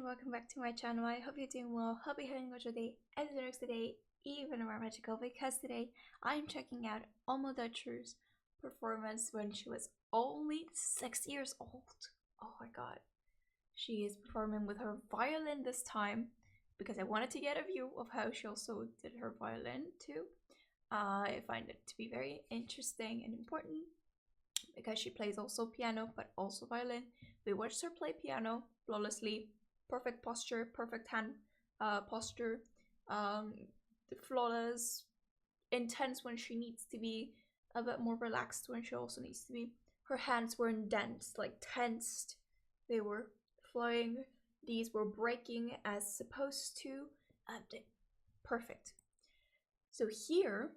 and welcome back to my channel. I hope you're doing well. Hope you're having a good day and the next day even more magical, because today I'm checking out Alma Deutscher's performance when she was only 6 years old. Oh my god. She is performing with her violin this time because I wanted to get a view of how she also did her violin too. I find it to be very interesting and important because she plays also piano but also violin. We watched her play piano flawlessly, perfect posture, perfect hand posture, flawless, intense when she needs to be, a bit more relaxed when she also needs to be. Her hands were indensed, like tensed. They were flying. These were breaking as supposed to. Perfect. So here,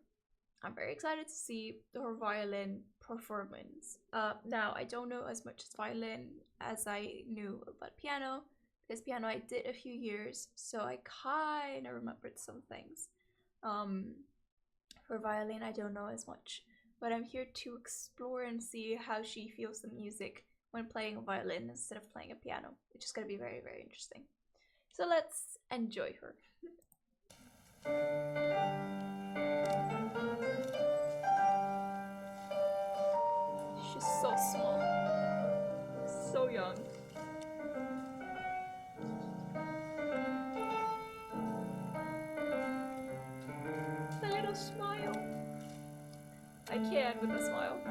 I'm very excited to see her violin performance. Now, I don't know as much as violin as I knew about piano, because piano I did a few years, so I kind of remembered some things. For violin, I don't know as much, but I'm here to explore and see how she feels the music when playing a violin instead of playing a piano, which is going to be very, very interesting. So let's enjoy her. She's so small, so young. The little smile. I can't with a smile.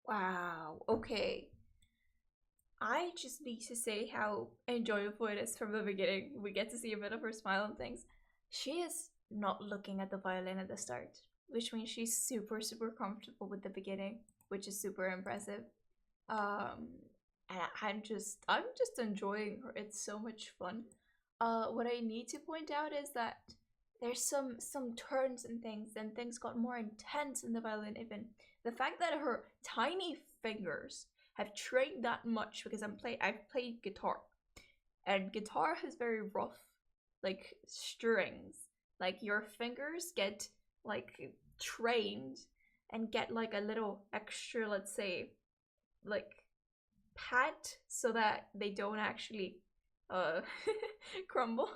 Wow, okay. I just need to say how enjoyable it is from the beginning. We get to see a bit of her smile and things. She is not looking at the violin at the start, which means she's super, super comfortable with the beginning, which is super impressive. And I'm just enjoying her. It's so much fun. What I need to point out is that there's some turns and things got more intense in the violin. Even the fact that her tiny fingers have trained that much, because I've played guitar, and guitar has very rough like strings. Like your fingers get like trained and get like a little extra, let's say, like pat, so that they don't actually uh crumble,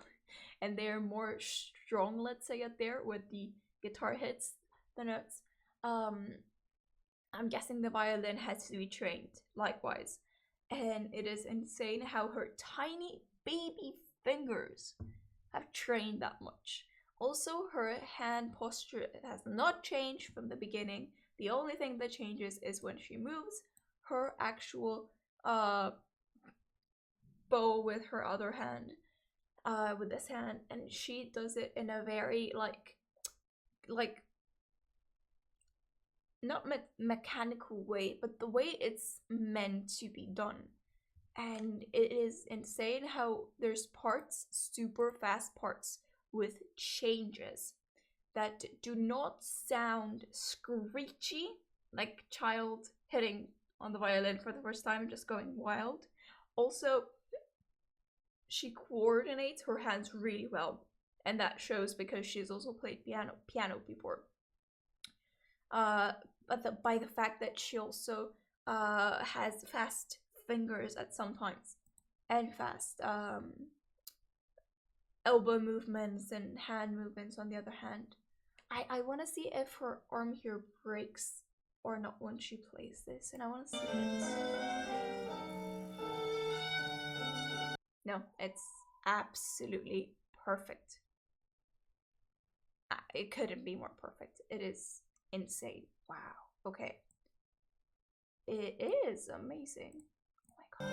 and they're more strong, let's say, out there with the guitar hits the notes. I'm guessing the violin has to be trained likewise, and it is insane how her tiny baby fingers have trained that much. Also, her hand posture has not changed from the beginning. The only thing that changes is when she moves her actual bow with her other hand, with this hand, and she does it in a very like not mechanical way, but the way it's meant to be done. And it is insane how there's parts, super fast parts with changes that do not sound screechy, like child hitting on the violin for the first time, just going wild. Also, she coordinates her hands really well, and that shows because she's also played piano before. uh, but by the fact that she also has fast fingers at some times and fast elbow movements and hand movements on the other hand. I want to see if her arm here breaks or not when she plays this, and I want to see it. No, it's absolutely perfect. It couldn't be more perfect. It is insane. Wow. Okay. It is amazing. Oh my god.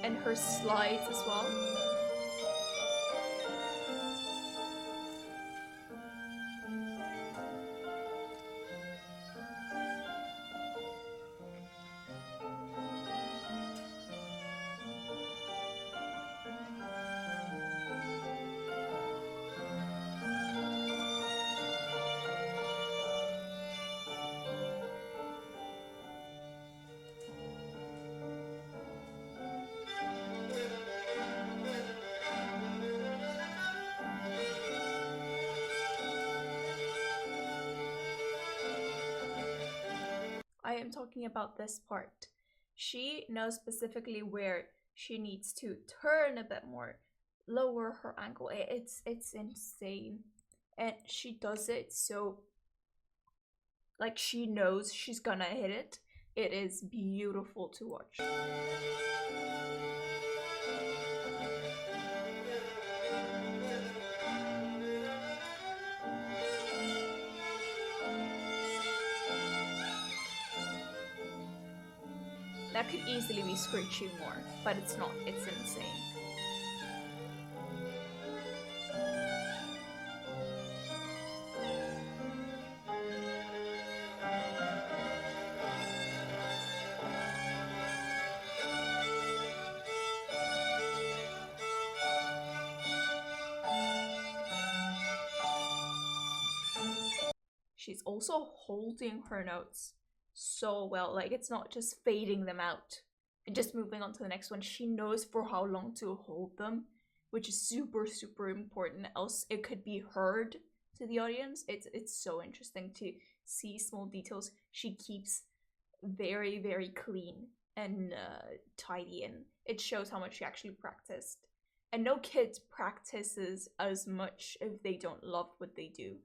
And her slides as well. I am talking about this part. She knows specifically where she needs to turn a bit more, lower her ankle. It's insane, and she does it so like she knows she's gonna hit it. It is beautiful to watch. That could easily be screeching more, but it's not. It's insane. She's also holding her notes so well. Like, it's not just fading them out and just moving on to the next one. She knows for how long to hold them, which is super, super important. Else it could be heard to the audience. It's so interesting to see small details she keeps very, very clean and tidy, and it shows how much she actually practiced. And no kid practices as much if they don't love what they do.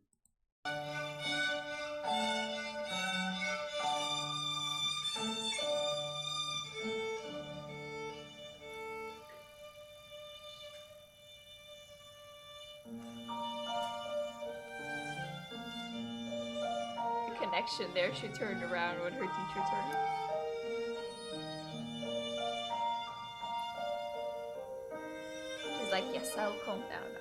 The connection there, she turned around when her teacher turned. She's like, yes, I'll calm down now.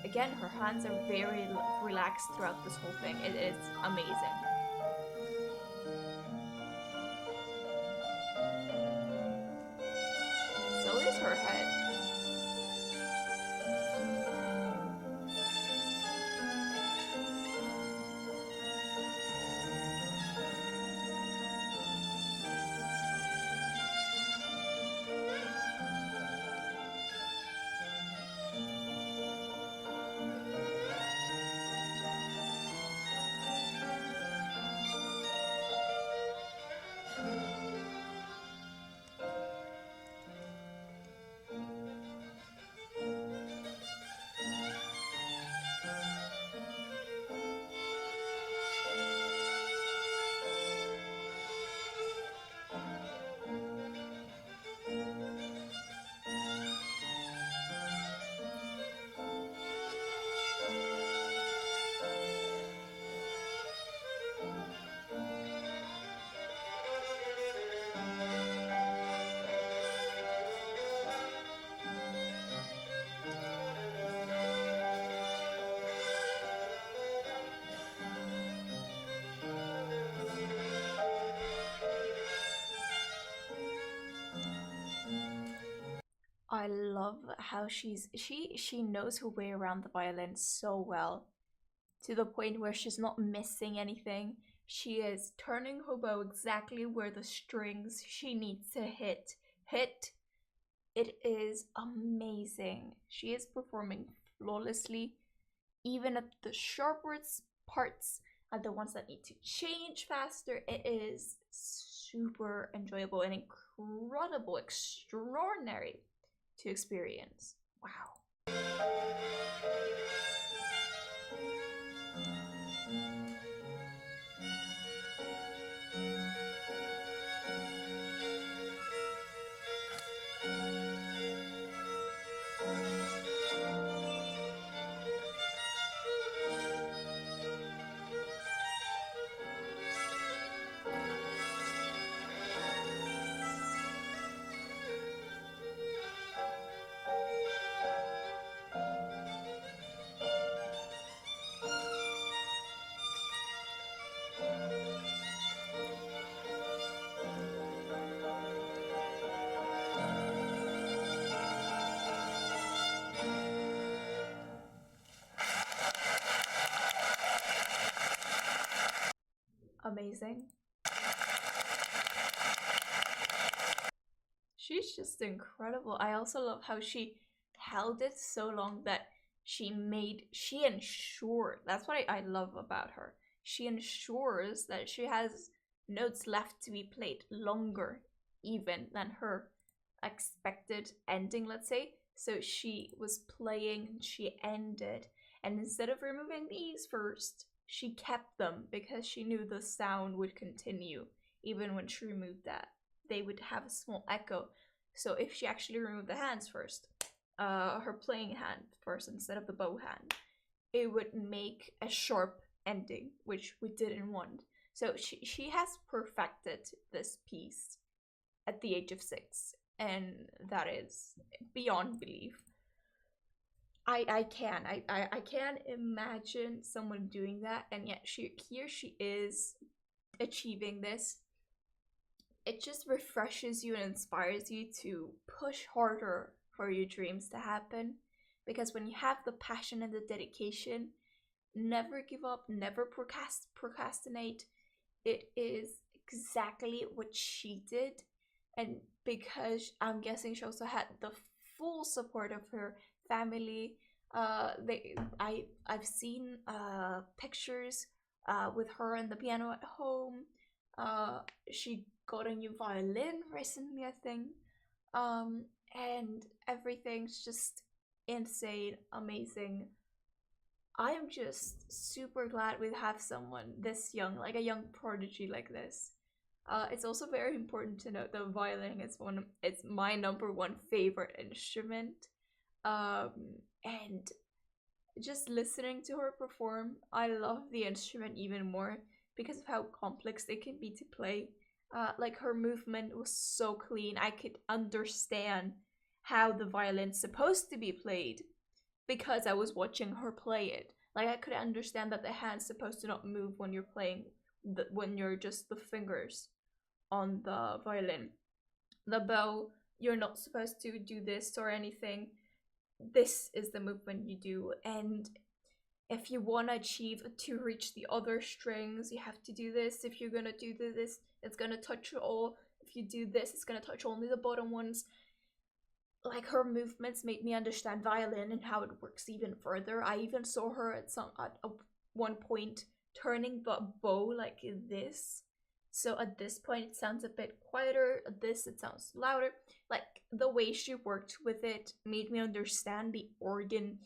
Again, her hands are very relaxed throughout this whole thing. It is amazing. So is her head. I love how she knows her way around the violin so well to the point where she's not missing anything. She is turning her bow exactly where the strings she needs to hit. It is amazing. She is performing flawlessly, even at the sharpest parts, at the ones that need to change faster. It is super enjoyable and incredible, extraordinary to experience. Wow. Amazing. She's just incredible. I also love how she held it so long that she ensured, that's what I love about her. She ensures that she has notes left to be played longer even than her expected ending, let's say. So she was playing, she ended, and instead of removing these first, she kept them because she knew the sound would continue even when she removed that. They would have a small echo. So if she actually removed the hands first, her playing hand first instead of the bow hand, it would make a sharp ending, which we didn't want. So she has perfected this piece at the age of 6, and that is beyond belief. I can't imagine someone doing that, and yet she is achieving this. It just refreshes you and inspires you to push harder for your dreams to happen, because when you have the passion and the dedication, never give up, never procrastinate. It is exactly what she did, and because I'm guessing she also had the full support of her family. I've seen pictures with her and the piano at home. She got a new violin recently, I think. And everything's just insane, amazing. I am just super glad we have someone this young, like a young prodigy like this. It's also very important to note that violin is it's my number one favorite instrument. Um, and just listening to her perform, I love the instrument even more because of how complex it can be to play. Like her movement was so clean, I could understand how the violin's supposed to be played because I was watching her play it. Like I could understand that the hand's supposed to not move when you're playing, when you're just the fingers on the violin. The bow, you're not supposed to do this or anything. This is the movement you do, and if you want to achieve to reach the other strings, you have to do this. If you're gonna do this, it's gonna touch all. If you do this, it's gonna touch only the bottom ones. Like her movements made me understand violin and how it works even further. I even saw her at one point turning the bow like this. So at this point it sounds a bit quieter. At this it sounds louder. Like the way she worked with it made me understand the organ,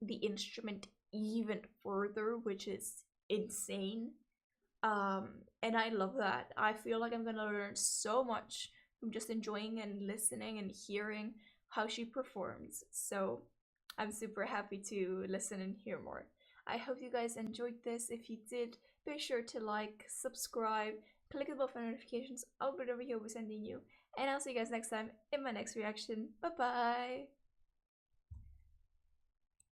the instrument even further, which is insane. And I love that. I feel like I'm gonna learn so much from just enjoying and listening and hearing how she performs. So I'm super happy to listen and hear more. I hope you guys enjoyed this. If you did, be sure to like, subscribe, click the bell for notifications. I'll be over here sending you. And I'll see you guys next time in my next reaction. Bye bye!